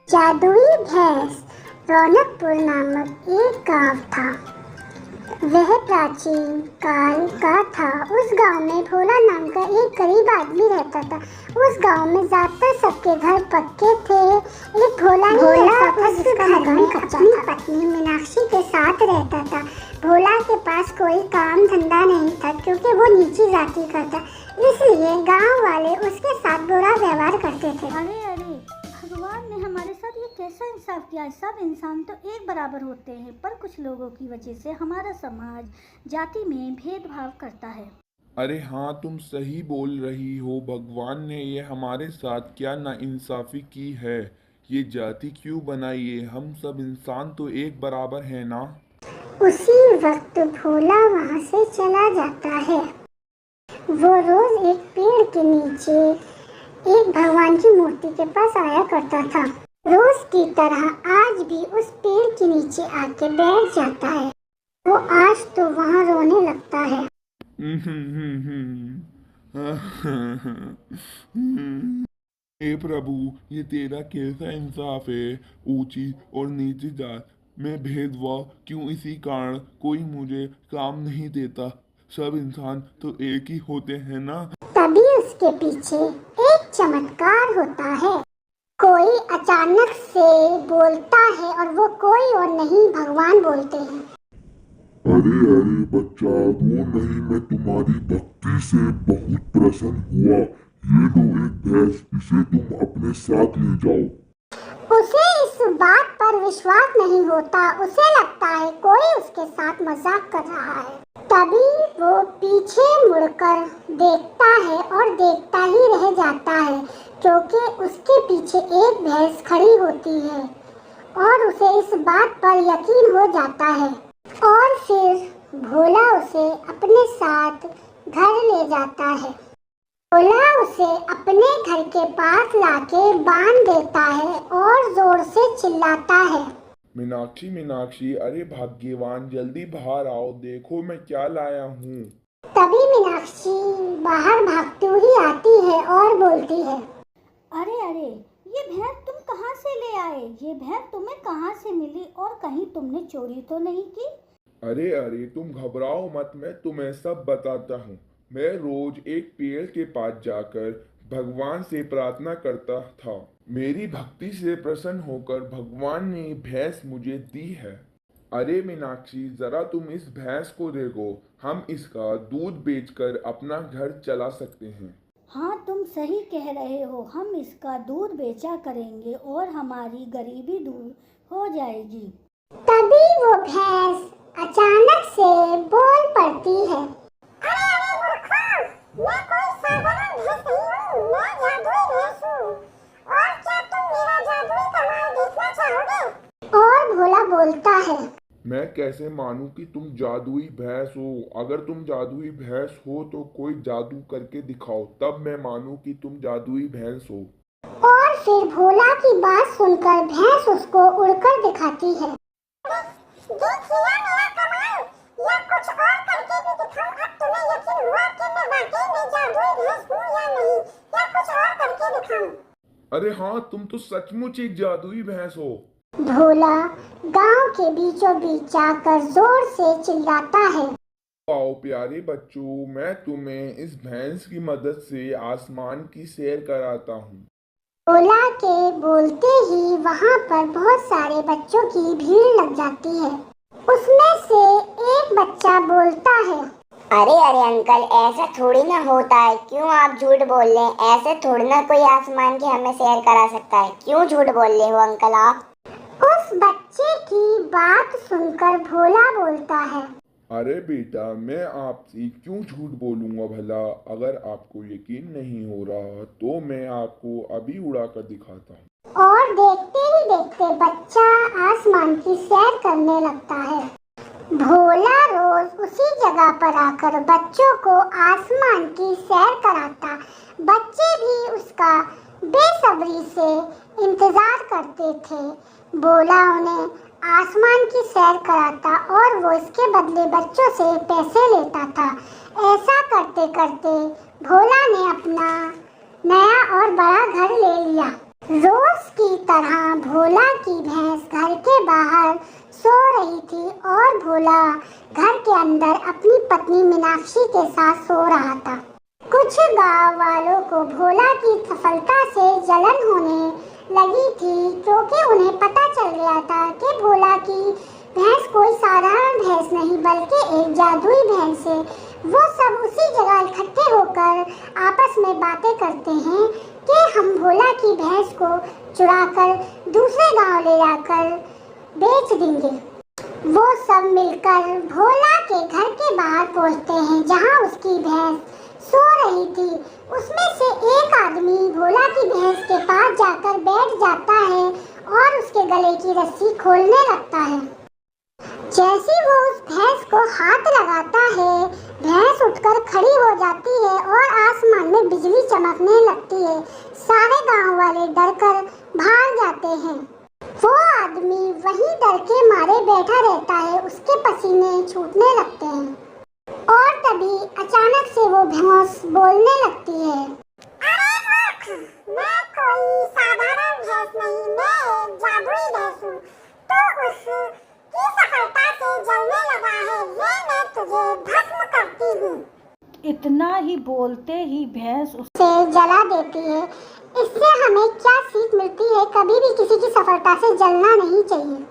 जादुई भैंस। रौनकपुर नामक एक गांव था। वह प्राचीन काल का था। उस गांव में भोला नाम का एक गरीब आदमी रहता था। उस गांव में ज्यादातर सबके घर पक्के थे। एक भोला ऐसा था जिसका मकान अपनी पत्नी मीनाक्षी के साथ रहता था। भोला के पास कोई काम धंधा नहीं था क्योंकि वो नीची जाति का था, इसलिए गांव वाले उसके साथ बुरा व्यवहार करते थे। अरे अरे, भगवान ने हमारे साथ ये कैसा इंसाफ किया है। सब इंसान तो एक बराबर होते हैं, पर कुछ लोगों की वजह से हमारा समाज जाति में भेदभाव करता है। अरे हाँ, तुम सही बोल रही हो। भगवान ने ये हमारे साथ क्या नाइंसाफी की है। ये जाति क्यों बनाई है? हम सब इंसान तो एक बराबर हैं ना। उसी वक्त भोला वहां से चला जाता है। वो रोज एक पेड़ के नीचे एक भगवान की मूर्ति के पास आया करता था। रोज की तरह आज भी उस पेड़ के नीचे आके बैठ जाता है। वो आज तो वहां रोने लगता है। हे प्रभु, ये तेरा कैसा इंसाफ है? ऊंची और नीची जात में भेदभाव क्यों? इसी कारण कोई मुझे काम नहीं देता। सब इंसान तो एक ही होते हैं ना। तभी उसके पीछे एक चमत्कार होता है। कोई अचानक से बोलता है और वो कोई और नहीं भगवान बोलते हैं। अरे अरे बच्चा, रो नहीं, मैं तुम्हारी भक्ति से बहुत प्रसन्न हुआ। ये लो एक भैंस, इसे तुम अपने साथ ले जाओ। उसे इस बात पर विश्वास नहीं होता। उसे लगता है कोई उसके साथ मजाक कर रहा है। तभी वो पीछे मुड़कर देखता है और देखता ही रह जाता है क्योंकि उसके पीछे एक भैंस खड़ी होती है और उसे इस बात पर यकीन हो जाता है। और फिर भोला उसे अपने साथ घर ले जाता है। भोला उसे अपने घर के पास लाके बांध देता है और जोर से चिल्लाता है, मीनाक्षी मीनाक्षी, अरे भाग्यवान, जल्दी बाहर आओ, देखो मैं क्या लाया हूँ। तभी मीनाक्षी बाहर भागती हुई आती है और बोलती है, अरे अरे, ये भैंस तुम कहाँ से ले आए? ये भैंस तुम्हें कहाँ से मिली और कहीं तुमने चोरी तो नहीं की? अरे अरे, तुम घबराओ मत, मैं तुम्हें सब बताता हूँ। मैं रोज एक पेड़ के पास जाकर भगवान से प्रार्थना करता था। मेरी भक्ति से प्रसन्न होकर भगवान ने भैंस मुझे दी है। अरे मीनाक्षी, जरा तुम इस भैंस को देखो। हम इसका दूध बेचकर अपना घर चला सकते हैं। हाँ, तुम सही कह रहे हो। हम इसका दूध बेचा करेंगे और हमारी गरीबी दूर हो जाएगी। तभी वो भैंस अचानक से बोल पड़ती है, अरे अरे मूर्खों, मैं कोई साधारण भैंस नहीं हूँ, मैं जादुई भैंस हूँ। और क्या तुम मेरा जादुई कमाल देखना चाहोगे? और भोला बोलता है, मैं कैसे मानूं कि तुम जादुई भैंस हो? अगर तुम जादुई भैंस हो तो कोई जादू करके दिखाओ, तब मैं मानूं कि तुम जादुई भैंस हो। और फिर भोला की बात सुनकर भैंस उसको उड़कर दिखाती है। देखिए मेरा कमाल, या कुछ और करके भी दिखाऊं। अब तुम्हें यकीन हुआ कि मैं वाकई में जादुई भैंस हूँ या नहीं, या कुछ और करके दिखाऊं? अरे हाँ, तुम तो सचमुच एक जादुई भैंस हो। भोला गांव के बीचों बीच जाकर जोर से चिल्लाता है, आओ प्यारे बच्चों, मैं तुम्हें इस भैंस की मदद से आसमान की सैर कराता हूँ। भोला के बोलते ही वहां पर बहुत सारे बच्चों की भीड़ लग जाती है। उसमें से एक बच्चा बोलता है, अरे अरे अंकल, ऐसा थोड़ी ना होता है। क्यों आप झूठ बोल रहे हैं? ऐसे थोड़ी ना कोई आसमान की हमें सैर करा सकता है। क्यों झूठ बोल रहे हो अंकल आप? उस बच्चे की बात सुनकर भोला बोलता है, अरे बेटा, मैं आपसे क्यों झूठ बोलूंगा भला? अगर आपको यकीन नहीं हो रहा तो मैं आपको अभी उड़ा कर दिखाता हूँ। और देखते ही देखते बच्चा आसमान की सैर करने लगता है। भोला रोज उसी जगह पर आकर बच्चों को आसमान की सैर कराता। बच्चे भी उसका बेसब्री से इंतजार करते थे। भोला उन्हें आसमान की सैर कराता और वो इसके बदले बच्चों से पैसे लेता था। ऐसा करते करते भोला ने अपना नया और बड़ा घर ले लिया। रोज की तरह भोला की भैंस घर के बाहर सो रही थी और भोला घर के अंदर अपनी पत्नी मीनाक्षी के साथ सो रहा था। कुछ गांव वालों को भोला की सफलता से जलन होने लगी थी, क्योंकि उन्हें पता चल गया था कि भोला की भैंस कोई साधारण भैंस नहीं बल्कि एक जादुई भैंस है। वो सब उसी जगह इकट्ठे होकर आपस में बातें करते हैं कि हम भोला की भैंस को चुराकर दूसरे गांव ले जाकर बेच देंगे। वो सब मिलकर भोला के घर के बाहर पहुंचते हैं जहां उसकी भैंस सो रही थी। उसमें से एक आदमी भोला की भैंस के पास जाकर बैठ जाता है और उसके गले की रस्सी खोलने लगता है। जैसे वो उस भैंस को हाथ लगाता है, भैंस उठकर खड़ी हो जाती है और आसमान में बिजली चमकने लगती है। सारे गांव वाले डरकर भाग जाते हैं। वो आदमी वहीं डर के मारे बैठा रहता है, उसके पसीने छूटने लगते हैं और तभी अचानक से वो भैंस बोलने लगती है। अरे मूर्ख, मैं कोई साधारण भैंस नहीं, मैं एक जादुई भैंस हूँ। तो उसकी सफलता से जलने लगा है, ये मैं तुझे भस्म करती हूँ। इतना ही बोलते ही भैंस से जला देती है। इससे हमें क्या सीख मिलती है? कभी भी किसी की सफलता से जलना नहीं चाहिए।